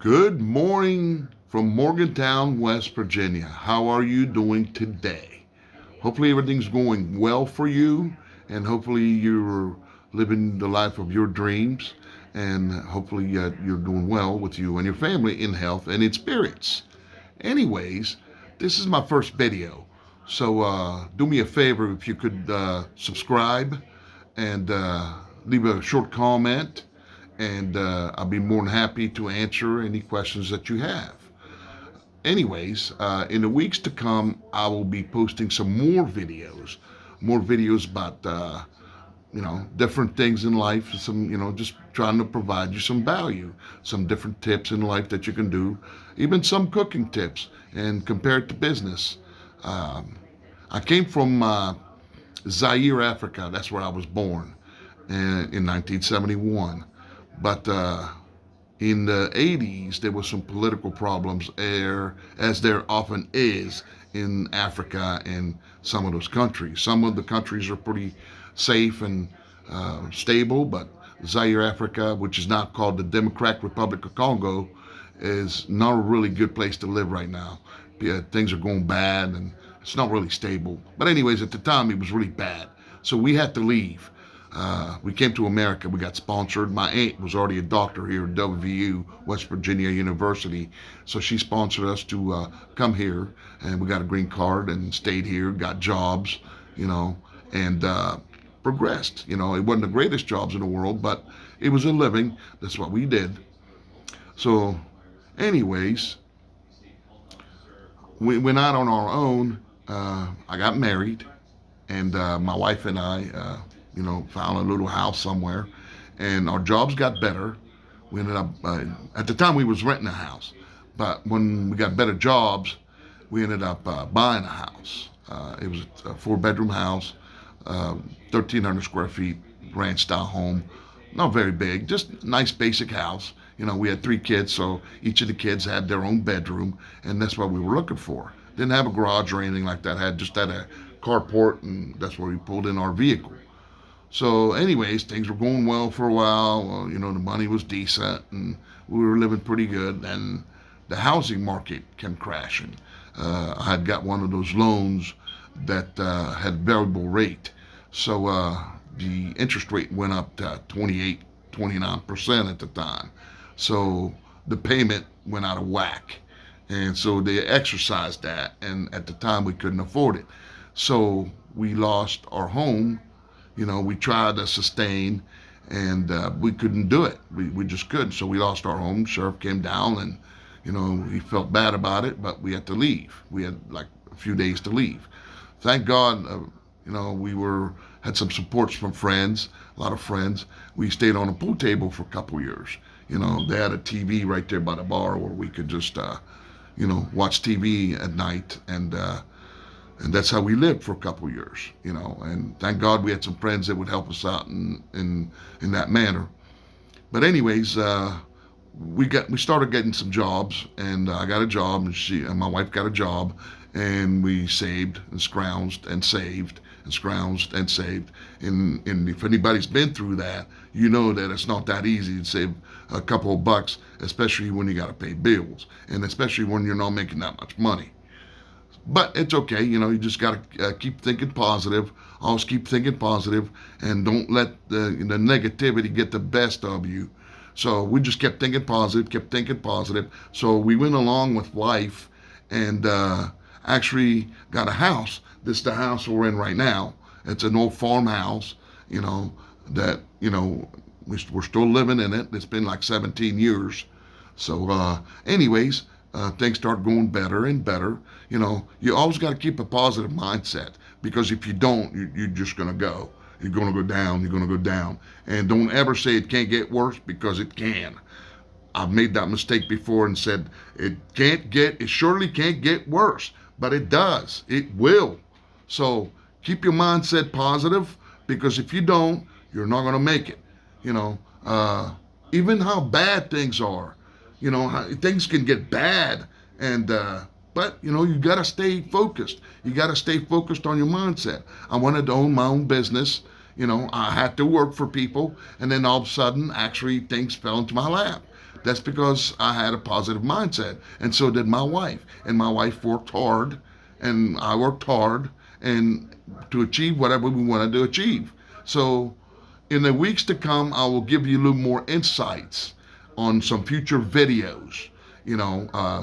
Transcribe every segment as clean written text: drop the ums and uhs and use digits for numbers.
Good morning from Morgantown, West Virginia. How are you doing today? Hopefully, everything's going well for you, and hopefully, you're living the life of your dreams, and hopefully, you're doing well with you and your family in health and in spirits. Anyways, this is my first video, so do me a favor if you could subscribe and leave a short comment, and I'll be more than happy to answer any questions that you have. Anyways, in the weeks to come, I will be posting some more videos about different things in life. Some just trying to provide you some value, some different tips in life that you can do, even some cooking tips, and compare it to business. Um, I came from Zaire, Africa. That's where I was born in 1971. But in the 80s, there was some political problems there, as there often is in Africa and some of those countries. Some of the countries are pretty safe and stable, but Zaire, Africa, which is now called the Democratic Republic of Congo, is not a really good place to live right now. Yeah, things are going bad and it's not really stable. But anyways, at the time it was really bad, so we had to leave. We came to America. We got sponsored. My aunt was already a doctor here at WVU, West Virginia University, so she sponsored us to come here, and we got a green card and stayed here, got jobs, and progressed. It wasn't the greatest jobs in the world, but it was a living. That's what we did. So, anyways, we went out on our own. I got married, and my wife and I, found a little house somewhere, and our jobs got better. We ended up, at the time, we was renting a house, but when we got better jobs, we ended up buying a house. It was a four-bedroom house, 1,300 square feet, ranch-style home. Not very big, just nice basic house. We had three kids, so each of the kids had their own bedroom, and that's what we were looking for. Didn't have a garage or anything like that. Had a carport, and that's where we pulled in our vehicle. So, anyways, things were going well for a while. Well, the money was decent, and we were living pretty good. And the housing market came crashing. I had got one of those loans that had variable rate, so the interest rate went up to 28, 29% at the time. So the payment went out of whack, and so they exercised that. And at the time, we couldn't afford it, so we lost our home. We tried to sustain, and we couldn't do it. We just couldn't. So we lost our home. Sheriff came down, and he felt bad about it, but we had to leave. We had like a few days to leave. Thank God, we had some supports from friends, a lot of friends. We stayed on a pool table for a couple years. They had a TV right there by the bar where we could just, watch TV at night, and that's how we lived for a couple years, and thank God we had some friends that would help us out in that manner. But anyways, we started getting some jobs, and I got a job, and my wife got a job, and we saved and scrounged and saved and scrounged and saved. And if anybody's been through that, that it's not that easy to save a couple of bucks, especially when you got to pay bills, and especially when you're not making that much money. But it's okay, you just got to keep thinking positive. Always keep thinking positive, and don't let the negativity get the best of you. So we just kept thinking positive, kept thinking positive. So we went along with life, and actually got a house. This is the house we're in right now. It's an old farmhouse, that, we're still living in it. It's been like 17 years. So, anyways, things start going better and better. You always got to keep a positive mindset, because if you don't, you're just going to go. You're going to go down. You're going to go down. And don't ever say it can't get worse, because it can. I've made that mistake before and said it surely can't get worse, but it does. It will. So keep your mindset positive, because if you don't, you're not going to make it. Even how bad things are, things can get bad, and but you got to stay focused. You got to stay focused on your mindset. I wanted to own my own business. I had to work for people, and then all of a sudden, actually, things fell into my lap. That's because I had a positive mindset, and so did my wife. And my wife worked hard, and I worked hard, and to achieve whatever we wanted to achieve. So, in the weeks to come, I will give you a little more insights on some future videos.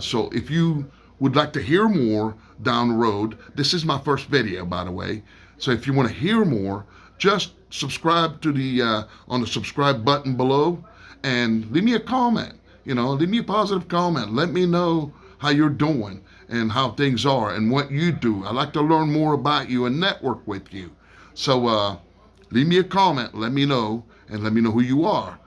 So if you would like to hear more down the road, this is my first video, by the way. So if you want to hear more, just subscribe to the on the subscribe button below and leave me a comment. Leave me a positive comment. Let me know how you're doing and how things are and what you do. I'd like to learn more about you and network with you. So leave me a comment. Let me know, and let me know who you are.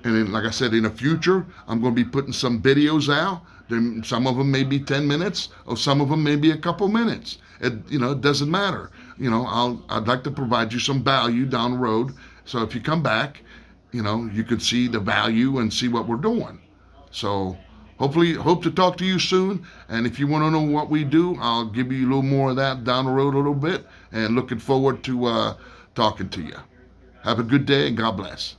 And then, like I said, in the future, I'm going to be putting some videos out. Then some of them may be 10 minutes, or some of them may be a couple minutes. It doesn't matter. I'd like to provide you some value down the road. So if you come back, you can see the value and see what we're doing. So hopefully, hope to talk to you soon. And if you want to know what we do, I'll give you a little more of that down the road a little bit. And looking forward to talking to you. Have a good day, and God bless.